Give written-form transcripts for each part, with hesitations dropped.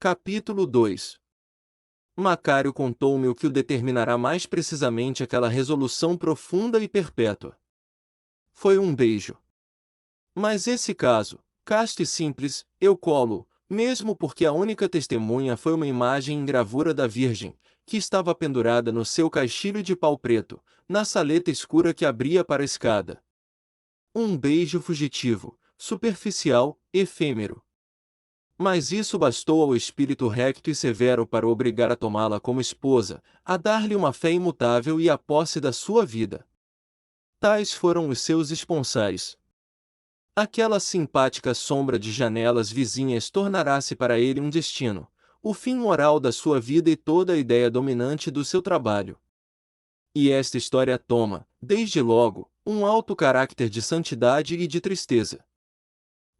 Capítulo 2. Macário contou-me o que o determinará mais precisamente aquela resolução profunda e perpétua. Foi um beijo. Mas esse caso, casto e simples, eu colo, mesmo porque a única testemunha foi uma imagem em gravura da Virgem, que estava pendurada no seu caixilho de pau preto, na saleta escura que abria para a escada. Um beijo fugitivo, superficial, efêmero. Mas isso bastou ao espírito recto e severo para o obrigar a tomá-la como esposa, a dar-lhe uma fé imutável e a posse da sua vida. Tais foram os seus esponsais. Aquela simpática sombra de janelas vizinhas tornará-se para ele um destino, o fim moral da sua vida e toda a ideia dominante do seu trabalho. E esta história toma, desde logo, um alto caráter de santidade e de tristeza.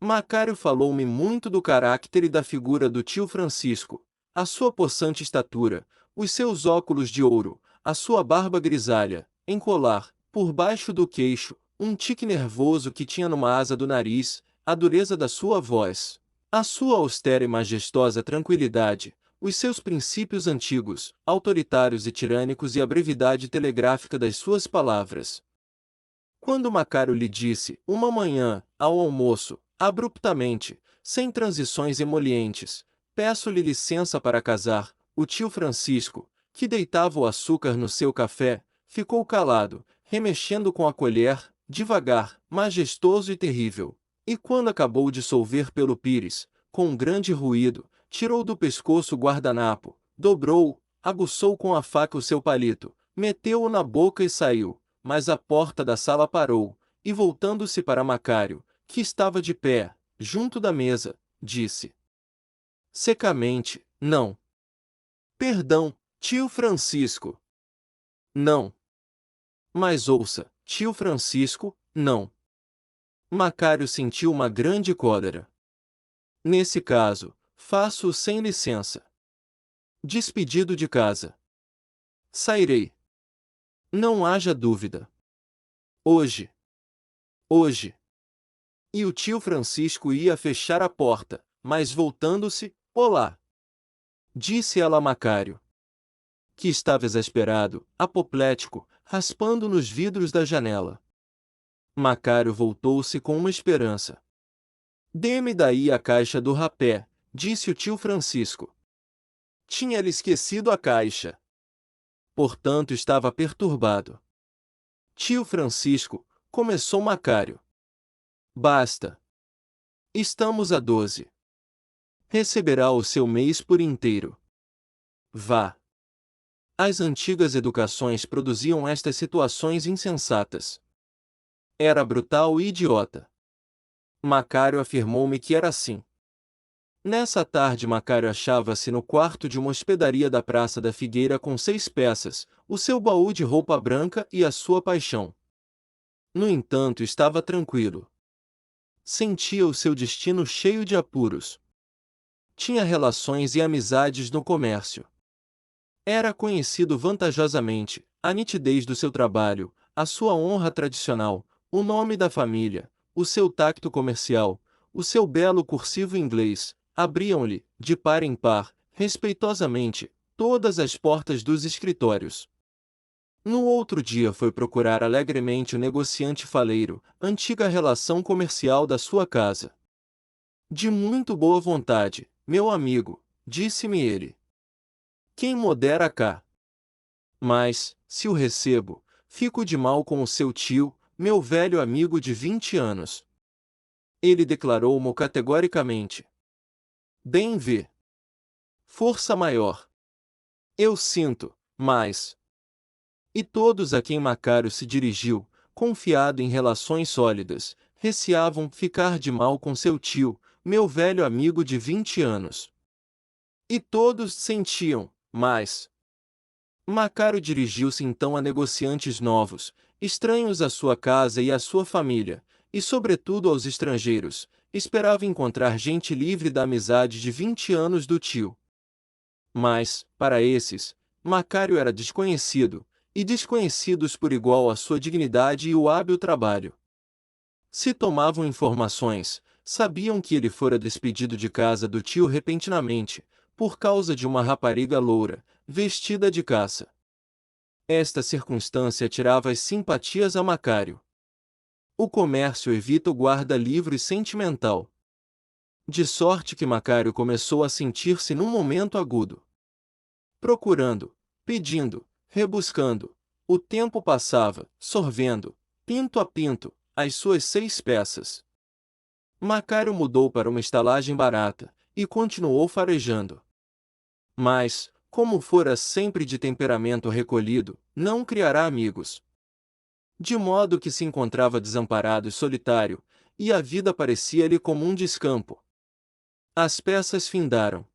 Macário falou-me muito do caráter e da figura do tio Francisco, a sua possante estatura, os seus óculos de ouro, a sua barba grisalha, em colar, por baixo do queixo, um tique nervoso que tinha numa asa do nariz, a dureza da sua voz, a sua austera e majestosa tranquilidade, os seus princípios antigos, autoritários e tirânicos e a brevidade telegráfica das suas palavras. Quando Macário lhe disse, uma manhã, ao almoço, abruptamente, sem transições emolientes, peço-lhe licença para casar, o tio Francisco, que deitava o açúcar no seu café, ficou calado, remexendo com a colher, devagar, majestoso e terrível. E quando acabou de solver pelo pires, com um grande ruído, tirou do pescoço o guardanapo, dobrou-o, aguçou com a faca o seu palito, meteu-o na boca e saiu. Mas a porta da sala parou, e voltando-se para Macário, que estava de pé, junto da mesa, disse secamente, não. Perdão, tio Francisco. Não. Mas ouça, tio Francisco, não. Macário sentiu uma grande cólera. Nesse caso, faço-o sem licença. Despedido de casa. Sairei. Não haja dúvida. Hoje. Hoje. E o tio Francisco ia fechar a porta, mas voltando-se, olá! Disse ela a Macário, que estava exasperado, apoplético, raspando nos vidros da janela. Macário voltou-se com uma esperança. Dê-me daí a caixa do rapé, disse o tio Francisco. Tinha-lhe esquecido a caixa. Portanto estava perturbado. Tio Francisco, começou Macário. Basta. Estamos a 12. Receberá o seu mês por inteiro. Vá. As antigas educações produziam estas situações insensatas. Era brutal e idiota. Macário afirmou-me que era assim. Nessa tarde Macário achava-se no quarto de uma hospedaria da Praça da Figueira com 6 peças, o seu baú de roupa branca e a sua paixão. No entanto, estava tranquilo. Sentia o seu destino cheio de apuros. Tinha relações e amizades no comércio. Era conhecido vantajosamente, a nitidez do seu trabalho, a sua honra tradicional, o nome da família, o seu tacto comercial, o seu belo cursivo inglês, abriam-lhe, de par em par, respeitosamente, todas as portas dos escritórios. No outro dia foi procurar alegremente o negociante faleiro, antiga relação comercial da sua casa. De muito boa vontade, meu amigo, disse-me ele. Quem modera cá? Mas, se o recebo, fico de mal com o seu tio, meu velho amigo de 20 anos. Ele declarou-mo categoricamente. Bem vê. Força maior. Eu sinto, mas... E todos a quem Macário se dirigiu, confiado em relações sólidas, receavam ficar de mal com seu tio, meu velho amigo de 20 anos. E todos sentiam, mas... Macário dirigiu-se então a negociantes novos, estranhos à sua casa e à sua família, e sobretudo aos estrangeiros, esperava encontrar gente livre da amizade de 20 anos do tio. Mas, para esses, Macário era desconhecido, e desconhecidos por igual a sua dignidade e o hábil trabalho. Se tomavam informações, sabiam que ele fora despedido de casa do tio repentinamente, por causa de uma rapariga loura, vestida de caça. Esta circunstância tirava as simpatias a Macário. O comércio evita o guarda-livros sentimental. De sorte que Macário começou a sentir-se num momento agudo. Procurando, pedindo, rebuscando, o tempo passava, sorvendo, pinto a pinto, as suas 6 peças. Macário mudou para uma estalagem barata, e continuou farejando. Mas, como fora sempre de temperamento recolhido, não criará amigos. De modo que se encontrava desamparado e solitário, e a vida parecia-lhe como um descampo. As peças findaram.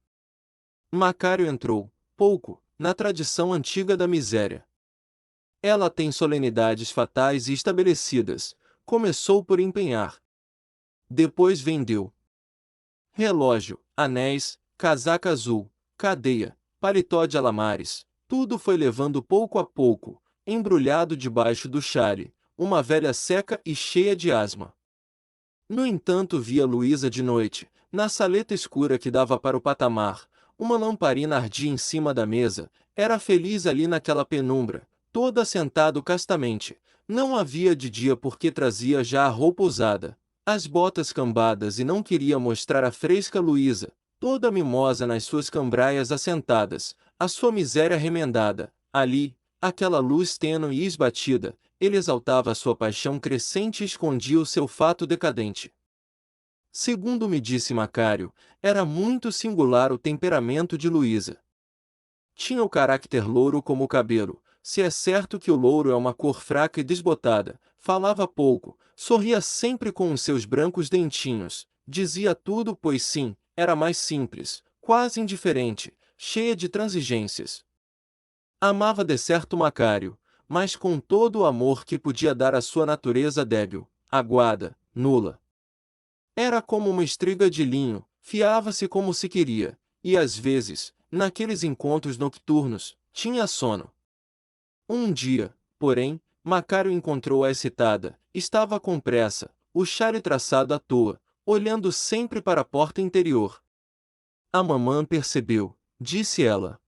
Macário entrou, pouco, na tradição antiga da miséria. Ela tem solenidades fatais e estabelecidas, começou por empenhar. Depois vendeu relógio, anéis, casaca azul, cadeia, paletó de alamares, tudo foi levando pouco a pouco, embrulhado debaixo do chale, uma velha seca e cheia de asma. No entanto via Luísa de noite, na saleta escura que dava para o patamar, uma lamparina ardia em cima da mesa, era feliz ali naquela penumbra, toda assentado castamente, não havia de dia porque trazia já a roupa usada, as botas cambadas e não queria mostrar a fresca Luísa, toda mimosa nas suas cambraias assentadas, a sua miséria remendada, ali, aquela luz tênue e esbatida, ele exaltava a sua paixão crescente e escondia o seu fato decadente. Segundo me disse Macário, era muito singular o temperamento de Luísa. Tinha o caráter louro como o cabelo, se é certo que o louro é uma cor fraca e desbotada, falava pouco, sorria sempre com os seus brancos dentinhos, dizia tudo pois sim, era mais simples, quase indiferente, cheia de transigências. Amava de certo Macário, mas com todo o amor que podia dar à sua natureza débil, aguada, nula. Era como uma estriga de linho, fiava-se como se queria, e às vezes, naqueles encontros nocturnos, tinha sono. Um dia, porém, Macário encontrou-a excitada, estava com pressa, o chale traçado à toa, olhando sempre para a porta interior. A mamã percebeu, disse ela.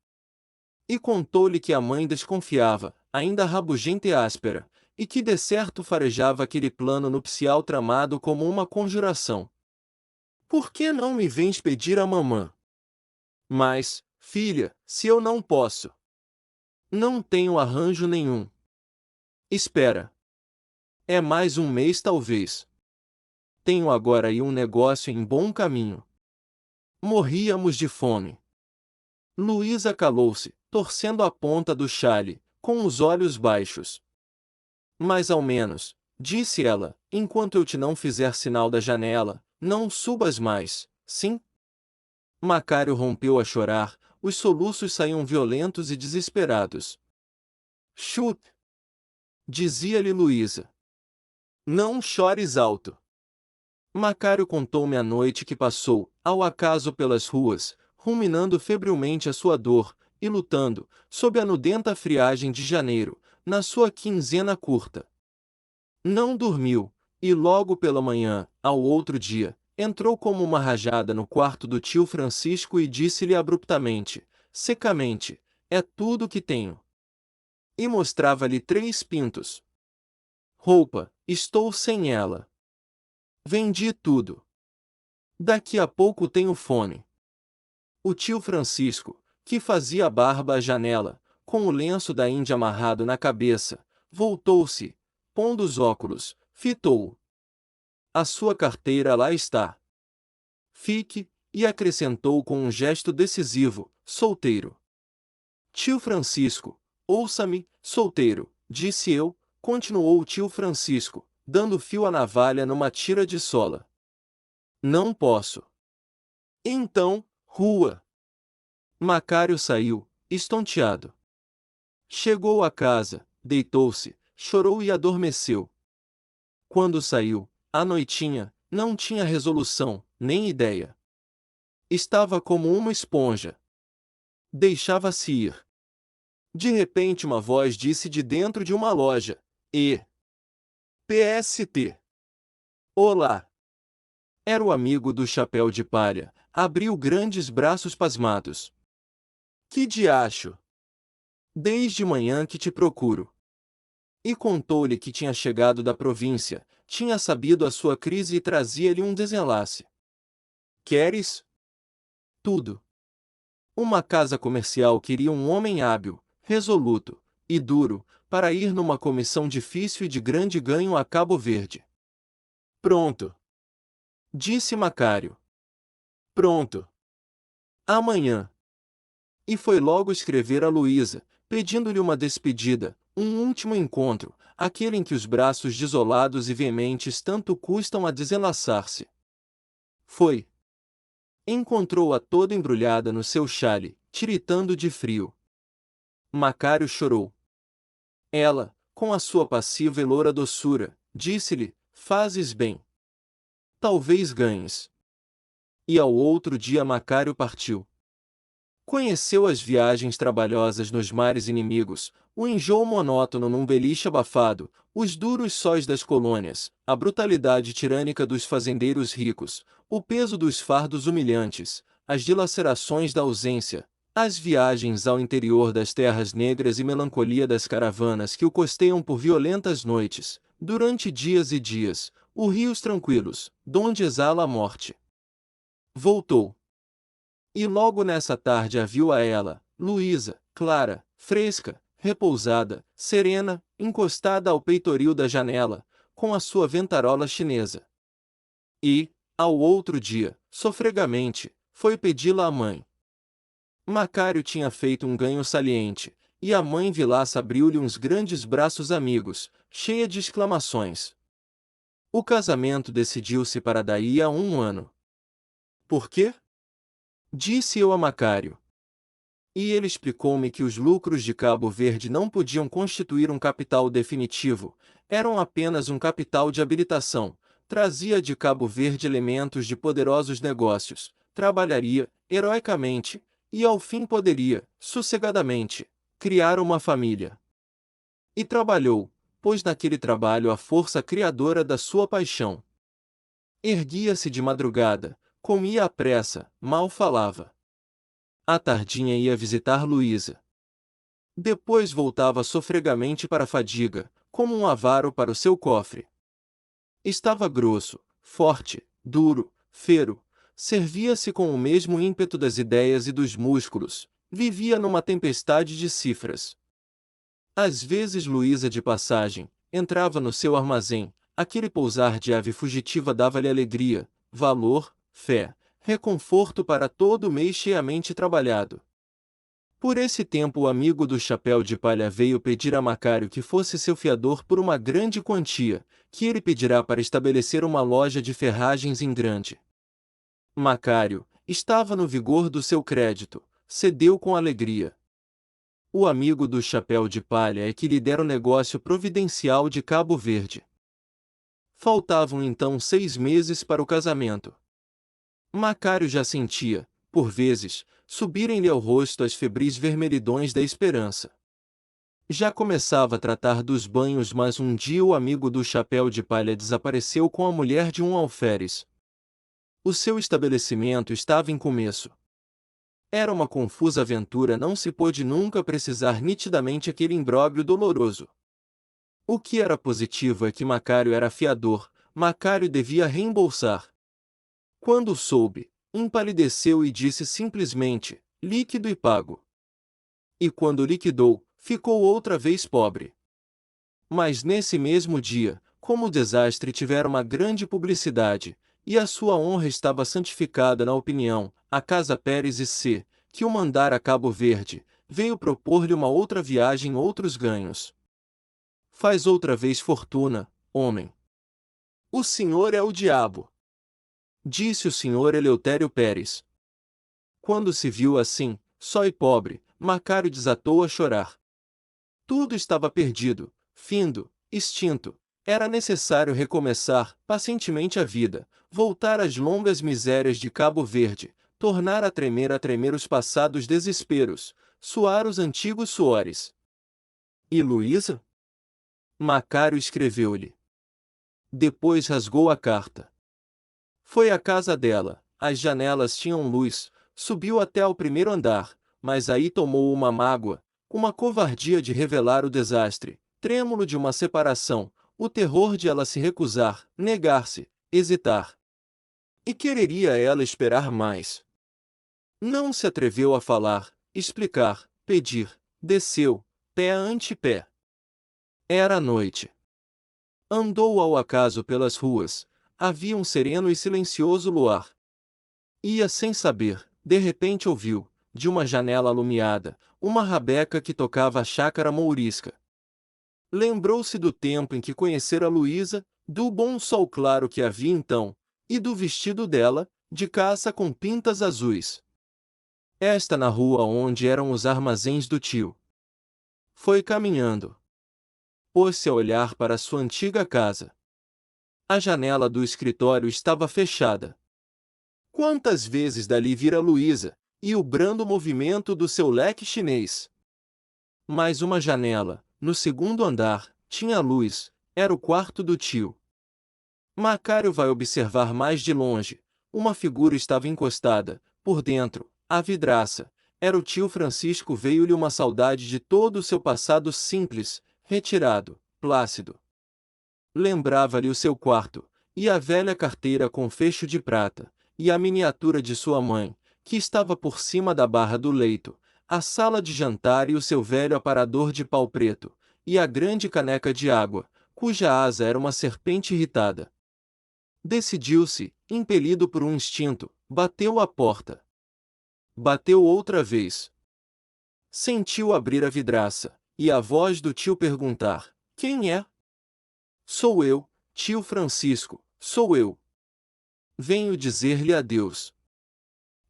E contou-lhe que a mãe desconfiava, ainda rabugenta e áspera, e que de certo farejava aquele plano nupcial tramado como uma conjuração. Por que não me vens pedir a mamã? Mas, filha, se eu não posso. Não tenho arranjo nenhum. Espera. É mais um mês talvez. Tenho agora aí um negócio em bom caminho. Morríamos de fome. Luísa calou-se, torcendo a ponta do chale, com os olhos baixos. Mas ao menos, disse ela, enquanto eu te não fizer sinal da janela, não subas mais, sim? Macário rompeu a chorar, os soluços saíam violentos e desesperados. Chute! Dizia-lhe Luísa. Não chores alto. Macário contou-me a noite que passou, ao acaso pelas ruas, ruminando febrilmente a sua dor, e lutando, sob a nudenta friagem de janeiro, na sua quinzena curta. Não dormiu, e logo pela manhã, ao outro dia, entrou como uma rajada no quarto do tio Francisco e disse-lhe abruptamente, secamente, é tudo que tenho. E mostrava-lhe 3 pintos. Roupa, estou sem ela. Vendi tudo. Daqui a pouco tenho fome. O tio Francisco, que fazia a barba à janela, com o lenço da Índia amarrado na cabeça, voltou-se, pondo os óculos, fitou-o. A sua carteira lá está. Fique, e acrescentou com um gesto decisivo, solteiro. Tio Francisco, ouça-me, solteiro, disse eu, continuou o tio Francisco, dando fio à navalha numa tira de sola. Não posso. Então, rua. Macário saiu, estonteado. Chegou à casa, deitou-se, chorou e adormeceu. Quando saiu, à noitinha, não tinha resolução, nem ideia. Estava como uma esponja. Deixava-se ir. De repente uma voz disse de dentro de uma loja, PST. Olá. Era o amigo do chapéu de palha, abriu grandes braços pasmados. Que diacho! Desde manhã que te procuro. E contou-lhe que tinha chegado da província, tinha sabido a sua crise e trazia-lhe um desenlace. Queres? Tudo. Uma casa comercial queria um homem hábil, resoluto e duro, para ir numa comissão difícil e de grande ganho a Cabo Verde. Pronto. Disse Macário. Pronto. Amanhã. E foi logo escrever a Luísa, pedindo-lhe uma despedida, um último encontro, aquele em que os braços desolados e veementes tanto custam a desenlaçar-se. Foi. Encontrou-a toda embrulhada no seu xale, tiritando de frio. Macário chorou. Ela, com a sua passiva e loura doçura, disse-lhe: fazes bem. Talvez ganhes. E ao outro dia Macário partiu. Conheceu as viagens trabalhosas nos mares inimigos, o enjoo monótono num beliche abafado, os duros sóis das colônias, a brutalidade tirânica dos fazendeiros ricos, o peso dos fardos humilhantes, as dilacerações da ausência, as viagens ao interior das terras negras e melancolia das caravanas que o costeiam por violentas noites, durante dias e dias, os rios tranquilos, donde exala a morte. Voltou. E logo nessa tarde a viu a ela, Luísa, clara, fresca, repousada, serena, encostada ao peitoril da janela, com a sua ventarola chinesa. E, ao outro dia, sofregamente, foi pedi-la à mãe. Macário tinha feito um ganho saliente, e a mãe Vilaça abriu-lhe uns grandes braços amigos, cheia de exclamações. O casamento decidiu-se para daí a 1 ano. Por quê? Disse eu a Macário. E ele explicou-me que os lucros de Cabo Verde não podiam constituir um capital definitivo, eram apenas um capital de habilitação, trazia de Cabo Verde elementos de poderosos negócios, trabalharia, heroicamente, e ao fim poderia, sossegadamente, criar uma família. E trabalhou, pois naquele trabalho a força criadora da sua paixão. Erguia-se de madrugada, comia à pressa, mal falava. À tardinha ia visitar Luísa. Depois voltava sofregamente para a fadiga, como um avaro para o seu cofre. Estava grosso, forte, duro, fero, servia-se com o mesmo ímpeto das ideias e dos músculos, vivia numa tempestade de cifras. Às vezes Luísa de passagem, entrava no seu armazém, aquele pousar de ave fugitiva dava-lhe alegria, valor, fé, reconforto para todo o mês cheamente trabalhado. Por esse tempo o amigo do chapéu de palha veio pedir a Macário que fosse seu fiador por uma grande quantia, que ele pedirá para estabelecer uma loja de ferragens em Grande. Macário estava no vigor do seu crédito, cedeu com alegria. O amigo do chapéu de palha é que lhe dera o negócio providencial de Cabo Verde. Faltavam então 6 meses para o casamento. Macário já sentia, por vezes, subirem-lhe ao rosto as febris vermelhidões da esperança. Já começava a tratar dos banhos, mas um dia o amigo do chapéu de palha desapareceu com a mulher de um alferes. O seu estabelecimento estava em começo. Era uma confusa aventura, não se pôde nunca precisar nitidamente aquele imbróglio doloroso. O que era positivo é que Macário era fiador, Macário devia reembolsar. Quando soube, empalideceu e disse simplesmente, líquido e pago. E quando liquidou, ficou outra vez pobre. Mas nesse mesmo dia, como o desastre tivera uma grande publicidade, e a sua honra estava santificada na opinião, a Casa Pérez e C., que o mandara a Cabo Verde, veio propor-lhe uma outra viagem, outros ganhos. Faz outra vez fortuna, homem. O senhor é o diabo, disse o senhor Eleutério Pérez. Quando se viu assim, só e pobre, Macário desatou a chorar. Tudo estava perdido, findo, extinto. Era necessário recomeçar, pacientemente a vida, voltar às longas misérias de Cabo Verde, tornar a tremer os passados desesperos, suar os antigos suores. E Luísa? Macário escreveu-lhe. Depois rasgou a carta. Foi à casa dela, as janelas tinham luz, subiu até ao primeiro andar, mas aí tomou uma mágoa, uma covardia de revelar o desastre, trêmulo de uma separação, o terror de ela se recusar, negar-se, hesitar. E quereria ela esperar mais. Não se atreveu a falar, explicar, pedir, desceu, pé ante pé. Era noite. Andou ao acaso pelas ruas, havia um sereno e silencioso luar. Ia sem saber, de repente ouviu, de uma janela alumiada, uma rabeca que tocava a chácara mourisca. Lembrou-se do tempo em que conhecera Luísa, do bom sol claro que havia então, e do vestido dela, de caça com pintas azuis. Esta na rua onde eram os armazéns do tio. Foi caminhando. Pôs-se a olhar para sua antiga casa. A janela do escritório estava fechada. Quantas vezes dali vira Luísa, e o brando movimento do seu leque chinês. Mais uma janela, no segundo andar, tinha luz, era o quarto do tio. Macário vai observar mais de longe. Uma figura estava encostada, por dentro, à vidraça. Era o tio Francisco. Veio-lhe uma saudade de todo o seu passado simples, retirado, plácido. Lembrava-lhe o seu quarto, e a velha carteira com fecho de prata, e a miniatura de sua mãe, que estava por cima da barra do leito, a sala de jantar e o seu velho aparador de pau preto, e a grande caneca de água, cuja asa era uma serpente irritada. Decidiu-se, impelido por um instinto, bateu à porta. Bateu outra vez. Sentiu abrir a vidraça, e a voz do tio perguntar: "Quem é?" "Sou eu, tio Francisco, sou eu. Venho dizer-lhe adeus."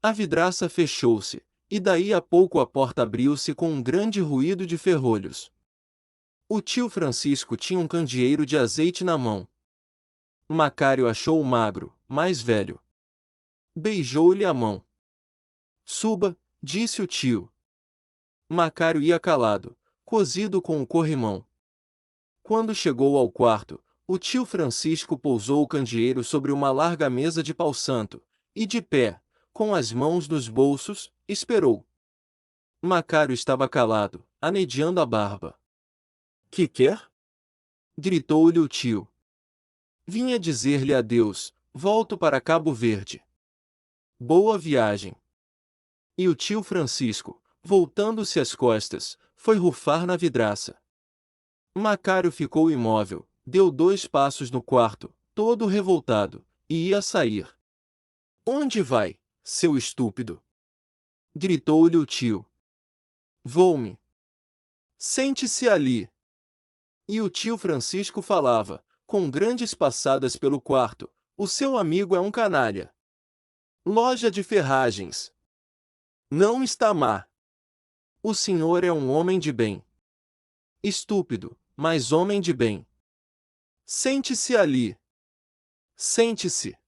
A vidraça fechou-se, e daí a pouco a porta abriu-se com um grande ruído de ferrolhos. O tio Francisco tinha um candeeiro de azeite na mão. Macário achou-o magro, mais velho. Beijou-lhe a mão. "Suba", disse o tio. Macário ia calado, cosido com o corrimão. Quando chegou ao quarto, o tio Francisco pousou o candeeiro sobre uma larga mesa de pau-santo, e de pé, com as mãos nos bolsos, esperou. Macário estava calado, anedeando a barba. "Que quer?" gritou-lhe o tio. "Vinha dizer-lhe adeus, volto para Cabo Verde." "Boa viagem." E o tio Francisco, voltando-se as costas, foi rufar na vidraça. Macário ficou imóvel, deu 2 passos no quarto, todo revoltado, e ia sair. "Onde vai, seu estúpido?" gritou-lhe o tio. "Vou-me." "Sente-se ali." E o tio Francisco falava, com grandes passadas pelo quarto: "O seu amigo é um canalha. Loja de ferragens. Não está má. O senhor é um homem de bem. Estúpido, mas homem de bem. Sente-se ali. Sente-se.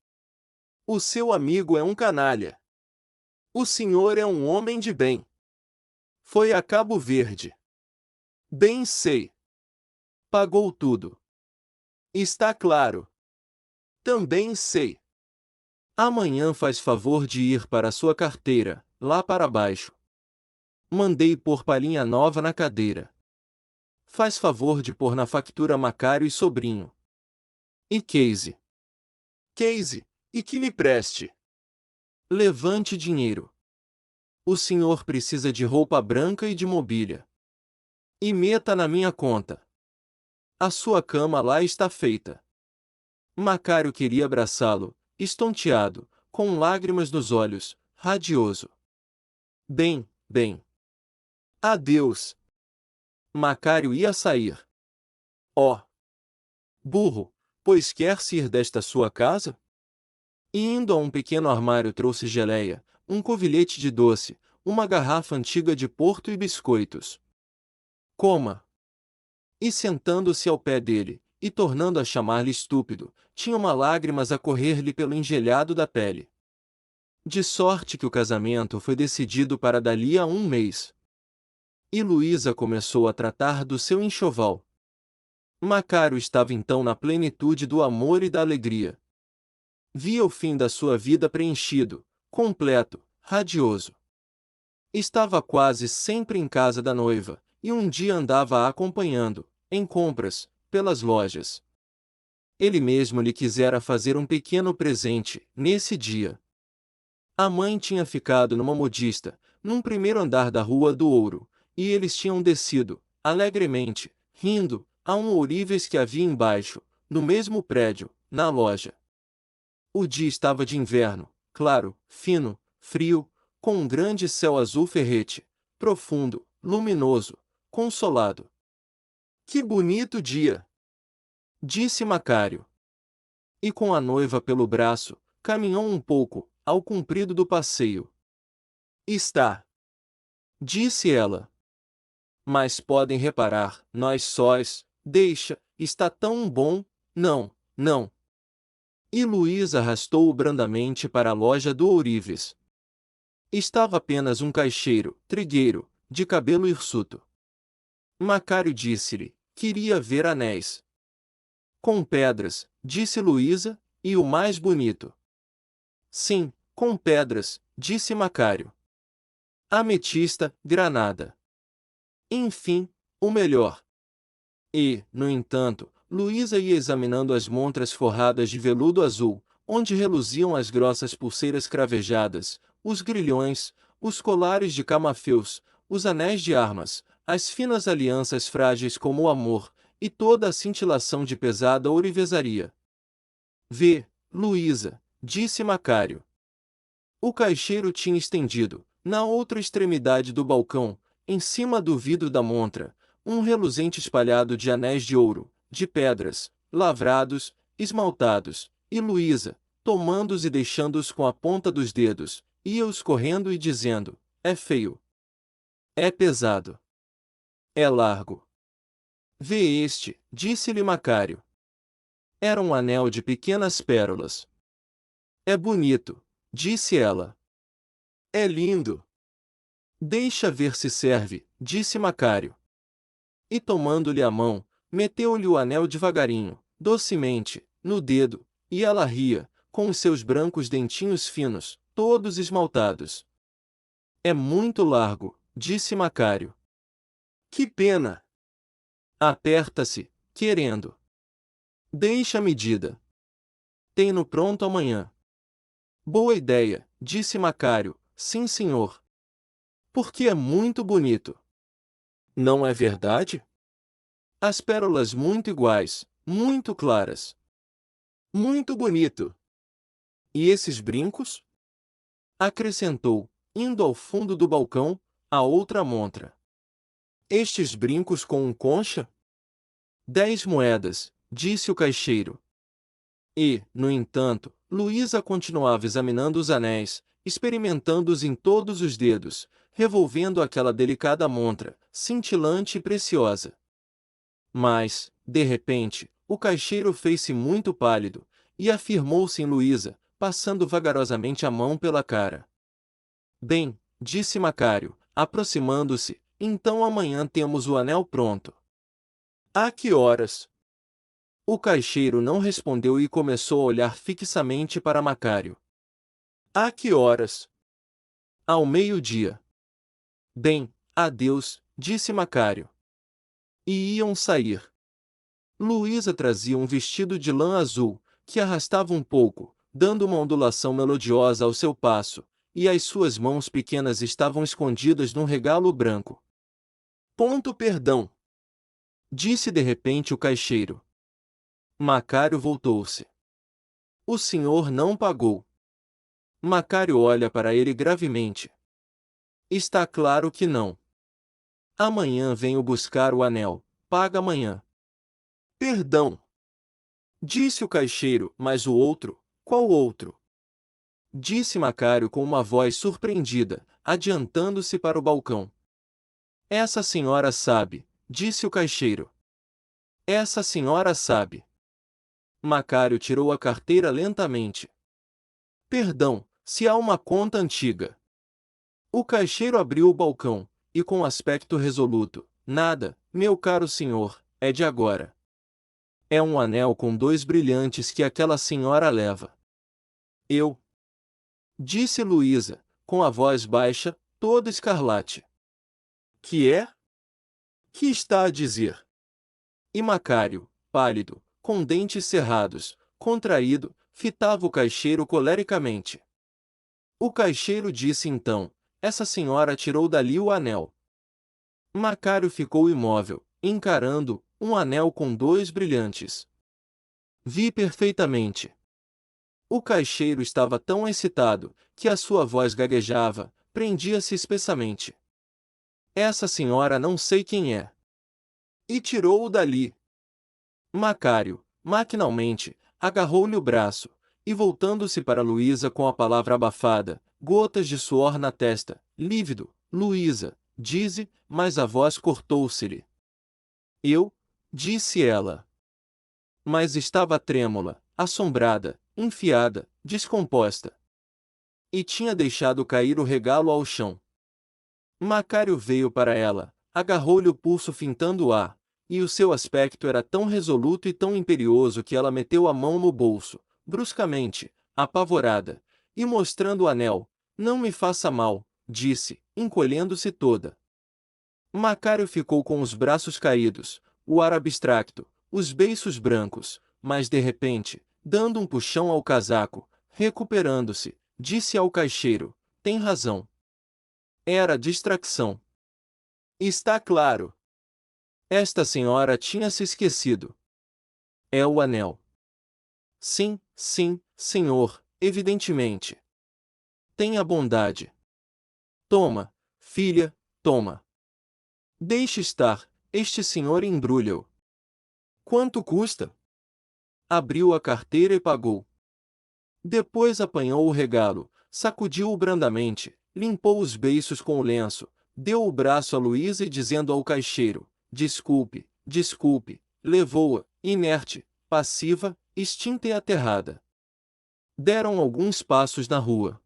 O seu amigo é um canalha. O senhor é um homem de bem. Foi a Cabo Verde. Bem sei. Pagou tudo. Está claro. Também sei. Amanhã faz favor de ir para a sua carteira, lá para baixo. Mandei pôr palhinha nova na cadeira. Faz favor de pôr na factura Macário e sobrinho. E Case. Case, e que lhe preste. Levante dinheiro. O senhor precisa de roupa branca e de mobília. E meta na minha conta. A sua cama lá está feita." Macário queria abraçá-lo, estonteado, com lágrimas nos olhos, radioso. "Bem, bem. Adeus." Macário ia sair. "Ó, burro, pois quer-se ir desta sua casa?" E indo a um pequeno armário trouxe geleia, um covilhete de doce, uma garrafa antiga de porto e biscoitos. "Coma." E sentando-se ao pé dele, e tornando a chamar-lhe estúpido, tinha uma lágrimas a correr-lhe pelo engelhado da pele. De sorte que o casamento foi decidido para dali a 1 mês. E Luísa começou a tratar do seu enxoval. Macário estava então na plenitude do amor e da alegria. Via o fim da sua vida preenchido, completo, radioso. Estava quase sempre em casa da noiva, e um dia andava a acompanhando, em compras, pelas lojas. Ele mesmo lhe quisera fazer um pequeno presente, nesse dia. A mãe tinha ficado numa modista, num primeiro andar da Rua do Ouro, e eles tinham descido, alegremente, rindo, a um ourives que havia embaixo, no mesmo prédio, na loja. O dia estava de inverno, claro, fino, frio, com um grande céu azul ferrete, profundo, luminoso, consolado. Que bonito dia! Disse Macário. E com a noiva pelo braço, caminhou um pouco, ao comprido do passeio. Está, disse ela. Mas podem reparar, nós sós, deixa, está tão bom, não, não. E Luísa arrastou-o brandamente para a loja do ourives. Estava apenas um caixeiro, trigueiro, de cabelo hirsuto. Macário disse-lhe, queria ver anéis. Com pedras, disse Luísa, e o mais bonito. Sim, com pedras, disse Macário. Ametista, granada. Enfim, o melhor. E, no entanto, Luísa ia examinando as montras forradas de veludo azul, onde reluziam as grossas pulseiras cravejadas, os grilhões, os colares de camafeus, os anéis de armas, as finas alianças frágeis como o amor, e toda a cintilação de pesada ourivesaria. Vê, Luísa, disse Macário. O caixeiro tinha estendido, na outra extremidade do balcão, em cima do vidro da montra, um reluzente espalhado de anéis de ouro, de pedras, lavrados, esmaltados, e Luísa, tomando-os e deixando-os com a ponta dos dedos, ia-os correndo e dizendo, é feio. É pesado. É largo. Vê este, disse-lhe Macário. Era um anel de pequenas pérolas. É bonito, disse ela. É lindo. Deixa ver se serve, disse Macário. E tomando-lhe a mão, meteu-lhe o anel devagarinho, docemente, no dedo, e ela ria, com os seus brancos dentinhos finos, todos esmaltados. É muito largo, disse Macário. Que pena! Aperta-se, querendo. Deixa a medida. Tem-no pronto amanhã. Boa ideia, disse Macário, sim senhor. Porque é muito bonito. Não é verdade? As pérolas muito iguais, muito claras. Muito bonito. E esses brincos? Acrescentou, indo ao fundo do balcão, a outra montra. Estes brincos com um concha? 10 moedas, disse o caixeiro. E, no entanto, Luísa continuava examinando os anéis, experimentando-os em todos os dedos, revolvendo aquela delicada montra, cintilante e preciosa. Mas, de repente, o caixeiro fez-se muito pálido, e afirmou-se em Luísa, passando vagarosamente a mão pela cara. Bem, disse Macário, aproximando-se, então amanhã temos o anel pronto. A que horas? O caixeiro não respondeu e começou a olhar fixamente para Macário. A que horas? Ao meio-dia. Bem, adeus, disse Macário. E iam sair. Luísa trazia um vestido de lã azul, que arrastava um pouco, dando uma ondulação melodiosa ao seu passo, e as suas mãos pequenas estavam escondidas num regalo branco. Ponto perdão! Disse de repente o caixeiro. Macário voltou-se. O senhor não pagou. Macário olha para ele gravemente. Está claro que não. Amanhã venho buscar o anel, paga amanhã. Perdão! Disse o caixeiro, mas o outro, qual outro? Disse Macário com uma voz surpreendida, adiantando-se para o balcão. Essa senhora sabe, disse o caixeiro. Essa senhora sabe. Macário tirou a carteira lentamente. Perdão, se há uma conta antiga. O caixeiro abriu o balcão, e com aspecto resoluto, nada, meu caro senhor, é de agora. É um anel com 2 brilhantes que aquela senhora leva. Eu, disse Luísa, com a voz baixa, toda escarlate. Que é? Que está a dizer? E Macário, pálido, com dentes cerrados, contraído, fitava o caixeiro colericamente. O caixeiro disse então: essa senhora tirou dali o anel. Macário ficou imóvel, encarando um anel com 2 brilhantes. Vi perfeitamente. O caixeiro estava tão excitado que a sua voz gaguejava, prendia-se espessamente. Essa senhora não sei quem é. E tirou-o dali. Macário, maquinalmente, agarrou-lhe o braço, e voltando-se para Luísa com a palavra abafada, gotas de suor na testa, lívido, Luísa, dize, mas a voz cortou-se-lhe. Eu, disse ela. Mas estava trêmula, assombrada, enfiada, descomposta. E tinha deixado cair o regalo ao chão. Macário veio para ela, agarrou-lhe o pulso fintando-a, e o seu aspecto era tão resoluto e tão imperioso que ela meteu a mão no bolso, bruscamente, apavorada, e mostrando o anel. Não me faça mal, disse, encolhendo-se toda. Macário ficou com os braços caídos, o ar abstracto, os beiços brancos, mas de repente, dando um puxão ao casaco, recuperando-se, disse ao caixeiro: tem razão. Era distração. Está claro. Esta senhora tinha se esquecido. É o anel. Sim, sim, senhor, evidentemente. Tenha bondade. Toma, filha, toma. Deixe estar, este senhor embrulha-o. Quanto custa? Abriu a carteira e pagou. Depois apanhou o regalo, sacudiu-o brandamente, limpou os beiços com o lenço, deu o braço a Luísa e dizendo ao caixeiro: desculpe, desculpe, levou-a, inerte, passiva, extinta e aterrada. Deram alguns passos na rua.